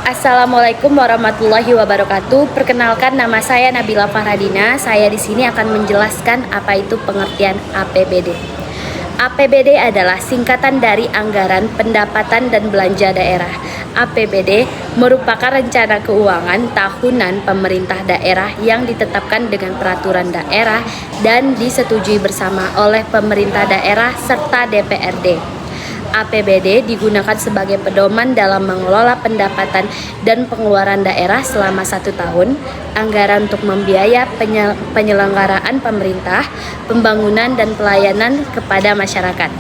Assalamualaikum warahmatullahi wabarakatuh. Perkenalkan, nama saya Nabila Fahradina. Saya di sini akan menjelaskan apa itu pengertian APBD. APBD adalah singkatan dari Anggaran Pendapatan dan Belanja Daerah. APBD merupakan rencana keuangan tahunan pemerintah daerah yang ditetapkan dengan peraturan daerah dan disetujui bersama oleh pemerintah daerah serta DPRD. APBD digunakan sebagai pedoman dalam mengelola pendapatan dan pengeluaran daerah selama 1 tahun, anggaran untuk membiayai penyelenggaraan pemerintah, pembangunan dan pelayanan kepada masyarakat.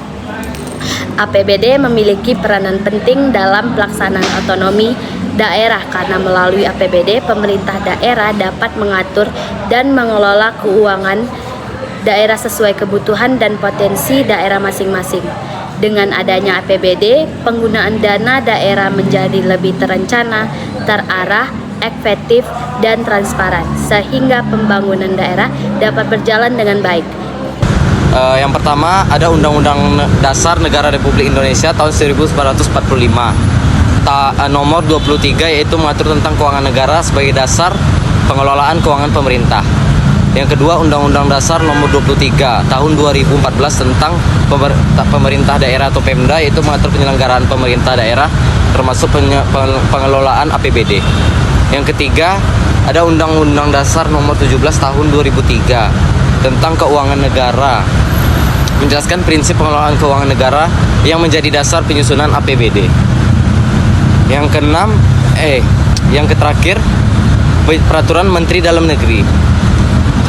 APBD memiliki peranan penting dalam pelaksanaan otonomi daerah karena melalui APBD pemerintah daerah dapat mengatur dan mengelola keuangan daerah sesuai kebutuhan dan potensi daerah masing-masing. Dengan adanya APBD, penggunaan dana daerah menjadi lebih terencana, terarah, efektif, dan transparan, sehingga pembangunan daerah dapat berjalan dengan baik. Yang pertama ada Undang-Undang Dasar Negara Republik Indonesia tahun 1945 nomor 23, yaitu mengatur tentang keuangan negara sebagai dasar pengelolaan keuangan pemerintah. Yang kedua, Undang-Undang Dasar nomor 23 tahun 2014 tentang pemerintah daerah atau Pemda, yaitu mengatur penyelenggaraan pemerintah daerah termasuk pengelolaan APBD. Yang ketiga, ada Undang-Undang Dasar nomor 17 tahun 2003 tentang keuangan negara, menjelaskan prinsip pengelolaan keuangan negara yang menjadi dasar penyusunan APBD. Yang keenam, yang terakhir, Peraturan Menteri Dalam Negeri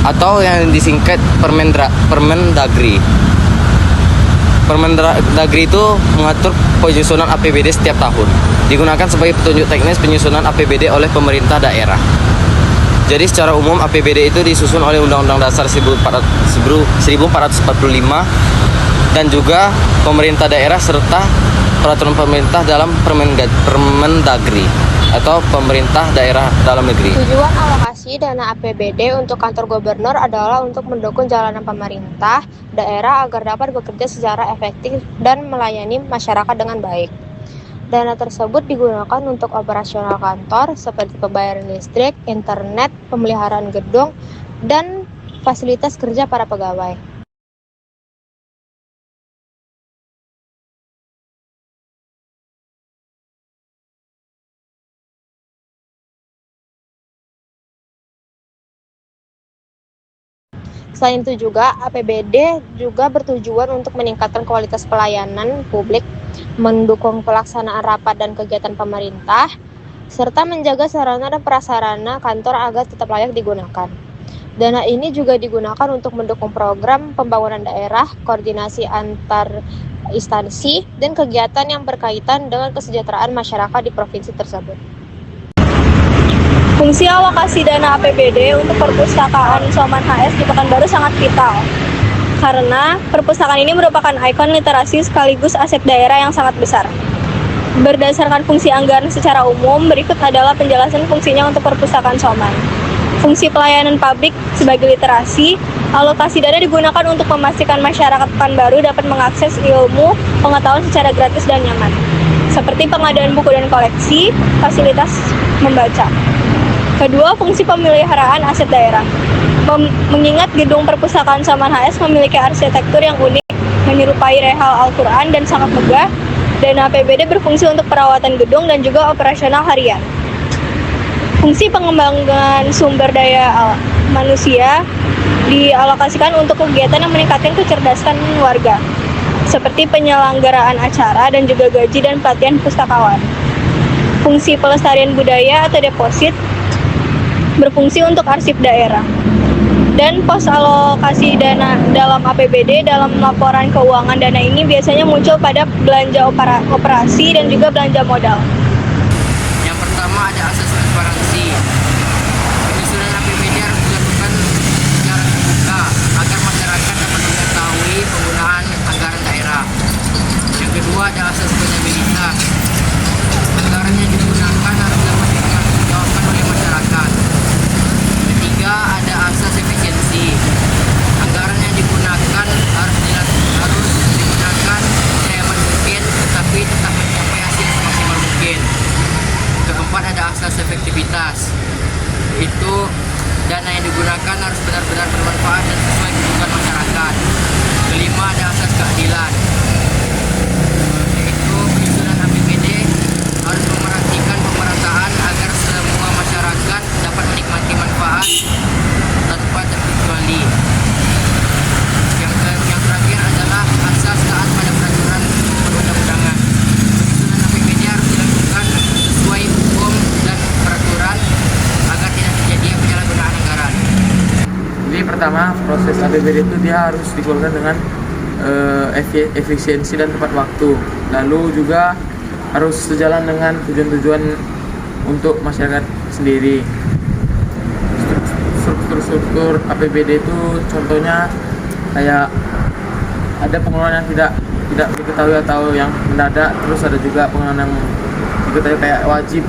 atau yang disingkat Permendagri. Permendagri itu mengatur penyusunan APBD setiap tahun, digunakan sebagai petunjuk teknis penyusunan APBD oleh pemerintah daerah. Jadi secara umum APBD itu disusun oleh Undang-Undang Dasar 1445 dan juga pemerintah daerah serta peraturan pemerintah dalam Permendagri atau pemerintah daerah dalam negeri. Tujuan alokasi dana APBD untuk kantor gubernur adalah untuk mendukung jalanan pemerintah daerah agar dapat bekerja secara efektif dan melayani masyarakat dengan baik. Dana tersebut digunakan untuk operasional kantor seperti pembayaran listrik, internet, pemeliharaan gedung, dan fasilitas kerja para pegawai. Selain itu juga, APBD juga bertujuan untuk meningkatkan kualitas pelayanan publik, mendukung pelaksanaan rapat dan kegiatan pemerintah, serta menjaga sarana dan prasarana kantor agar tetap layak digunakan. Dana ini juga digunakan untuk mendukung program pembangunan daerah, koordinasi antar instansi, dan kegiatan yang berkaitan dengan kesejahteraan masyarakat di provinsi tersebut. Fungsi alokasi dana APBD untuk perpustakaan Soman HS di Pekanbaru sangat vital, karena perpustakaan ini merupakan ikon literasi sekaligus aset daerah yang sangat besar. Berdasarkan fungsi anggaran secara umum, berikut adalah penjelasan fungsinya untuk perpustakaan Soman. Fungsi pelayanan publik sebagai literasi, alokasi dana digunakan untuk memastikan masyarakat Pekanbaru dapat mengakses ilmu pengetahuan secara gratis dan nyaman, seperti pengadaan buku dan koleksi, fasilitas membaca. Kedua, fungsi pemeliharaan aset daerah. Mengingat gedung perpustakaan Soman HS memiliki arsitektur yang unik, menyerupai rehal Al-Quran dan sangat megah, dana APBD berfungsi untuk perawatan gedung dan juga operasional harian. Fungsi pengembangan sumber daya manusia dialokasikan untuk kegiatan yang meningkatkan kecerdasan warga, seperti penyelenggaraan acara dan juga gaji dan pelatihan pustakawan. Fungsi pelestarian budaya atau deposit berfungsi untuk arsip daerah. Dan pos alokasi dana dalam APBD dalam laporan keuangan dana ini biasanya muncul pada belanja operasi dan juga belanja modal. Yang pertama ada asas transparansi. Penyusunan APBD harus dilakukan secara terbuka agar masyarakat dapat mengetahui penggunaan anggaran daerah. Yang kedua ada asas akuntabilitas. Anggaran yang digunakan harus dapat dipertanggungjawabkan oleh masyarakat. Ketiga ada asas efisiensi. Anggaran yang digunakan harus digunakan sehemat mungkin, tetapi tetap mencapai hasil semaksimal mungkin. Keempat Itu dana yang digunakan harus benar-benar bermanfaat dan sesuai kebutuhan masyarakat. Kelima, ada asas keadilan, yaitu penyusunan APBD harus memerhatikan pemerataan agar semua masyarakat dapat menikmati manfaat tanpa terkecuali. Yang terakhir adalah asas taat pada peraturan perundang-undangan. Penyusunan APBD harus dilakukan sesuai hukum dan peraturan agar tidak terjadi penyalahgunaan anggaran. Jadi pertama, proses APBD itu dia harus dikeluarkan dengan efisiensi dan tepat waktu. Lalu juga harus sejalan dengan tujuan-tujuan untuk masyarakat sendiri. Struktur APBD itu contohnya kayak ada pengeluaran yang tidak diketahui atau yang mendadak, terus ada juga pengeluaran yang diketahui kayak wajib.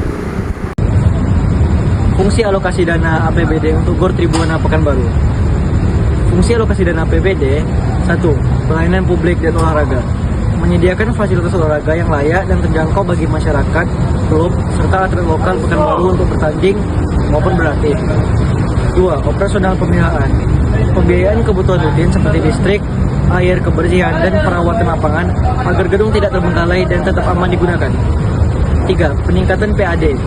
Fungsi alokasi dana APBD untuk GOR Tribungan Pekanbaru. Fungsi alokasi dana APBD 1. Pelayanan publik dan olahraga. Menyediakan fasilitas olahraga yang layak dan terjangkau bagi masyarakat, klub, serta atlet lokal Pekanbaru untuk bertanding maupun berlatih. 2. Operasional pemeliharaan. Pembiayaan kebutuhan rutin seperti listrik, air, kebersihan, dan perawatan lapangan agar gedung tidak terbengkalai dan tetap aman digunakan. 3. Peningkatan PAD.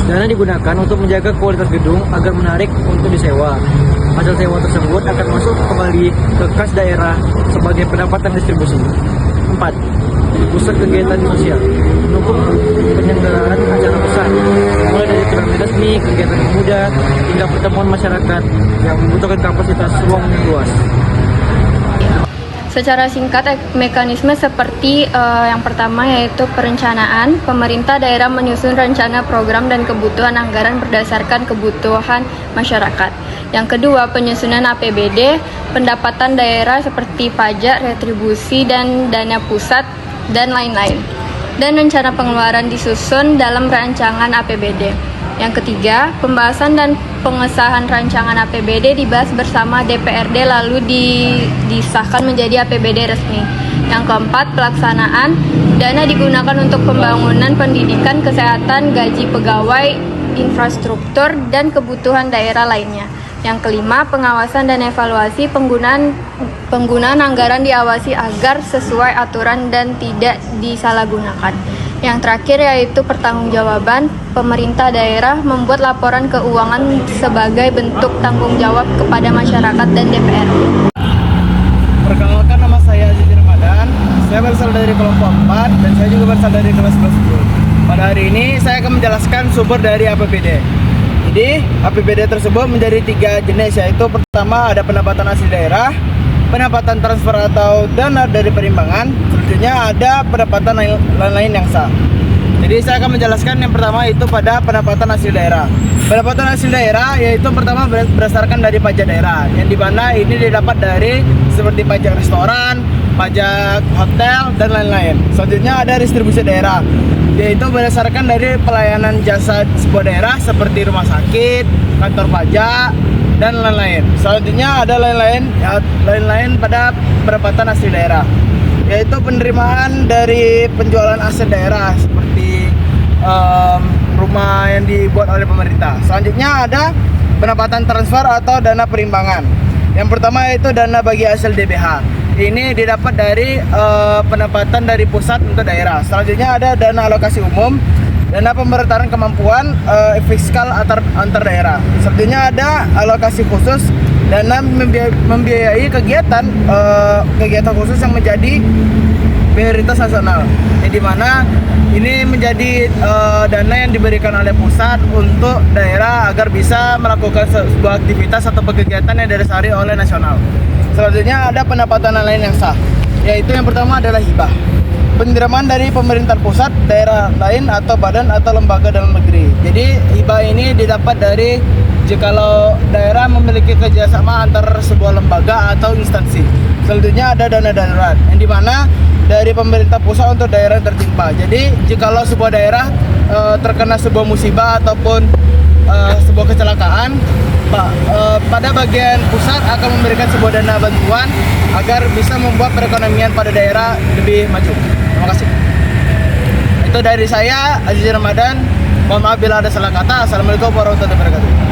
Dana digunakan untuk menjaga kualitas gedung agar menarik untuk disewa. Hasil sewa tersebut akan masuk kembali ke kas daerah sebagai pendapatan distribusi. 4. Pusat kegiatan sosial. Mendukung penyelenggaraan acara besar, mulai dari turnamen resmi, kegiatan pemuda, hingga pertemuan masyarakat yang membutuhkan kapasitas ruang yang luas. Secara singkat, mekanisme seperti yang pertama yaitu perencanaan. Pemerintah daerah menyusun rencana program dan kebutuhan anggaran berdasarkan kebutuhan masyarakat. Yang kedua, penyusunan APBD, pendapatan daerah seperti pajak, retribusi, dan dana pusat, dan lain-lain. Dan rencana pengeluaran disusun dalam rancangan APBD. Yang ketiga, pembahasan dan pengesahan rancangan APBD dibahas bersama DPRD lalu disahkan menjadi APBD resmi. Yang keempat, pelaksanaan. Dana digunakan untuk pembangunan pendidikan, kesehatan, gaji pegawai, infrastruktur, dan kebutuhan daerah lainnya. Yang kelima, pengawasan dan evaluasi penggunaan anggaran diawasi agar sesuai aturan dan tidak disalahgunakan. Yang terakhir yaitu pertanggungjawaban. Pemerintah daerah membuat laporan keuangan sebagai bentuk tanggung jawab kepada masyarakat dan DPRD. Perkenalkan, nama saya Aziz Ramadan. Saya berasal dari kelompok 4 dan saya juga berasal dari kelas 11. Pada hari ini saya akan menjelaskan sumber dari APBD. Jadi APBD tersebut menjadi 3 jenis, yaitu pertama ada pendapatan asli daerah, pendapatan transfer atau dana dari perimbangan, selanjutnya ada pendapatan lain-lain yang sah. Jadi saya akan menjelaskan yang pertama itu pada pendapatan asli daerah. Pendapatan asli daerah yaitu pertama berdasarkan dari pajak daerah, yang dimana ini didapat dari seperti pajak restoran, pajak hotel, dan lain-lain. Selanjutnya ada distribusi daerah, yaitu berdasarkan dari pelayanan jasa sebuah daerah seperti rumah sakit, kantor pajak, dan lain-lain. Selanjutnya ada lain-lain pada pendapatan asli daerah, yaitu penerimaan dari penjualan aset daerah seperti rumah yang dibuat oleh pemerintah. Selanjutnya ada pendapatan transfer atau dana perimbangan. Yang pertama yaitu dana bagi hasil DBH. Ini didapat dari pendapatan dari pusat untuk daerah. Selanjutnya ada dana alokasi umum, dana pemerataan kemampuan fiskal antar daerah. Selanjutnya ada alokasi khusus, dana membiayai kegiatan khusus yang menjadi prioritas nasional, yang dimana ini menjadi dana yang diberikan oleh pusat untuk daerah agar bisa melakukan sebuah aktivitas atau kegiatan yang didasari oleh nasional. Selanjutnya ada pendapatan lain yang sah, yaitu yang pertama adalah hibah, penerimaan dari pemerintah pusat, daerah lain, atau badan atau lembaga dalam negeri. Jadi hibah ini didapat dari jikalau daerah memiliki kerjasama antara sebuah lembaga atau instansi. Selanjutnya ada dana darurat, yang dimana dari pemerintah pusat untuk daerah yang tertimpa. Jadi jikalau sebuah daerah terkena sebuah musibah ataupun sebuah kecelakaan, pada bagian pusat akan memberikan sebuah dana bantuan agar bisa membuat perekonomian pada daerah lebih maju. Terima kasih. Itu dari saya, Aziz Ramadan. Mohon maaf bila ada salah kata. Assalamualaikum warahmatullahi wabarakatuh.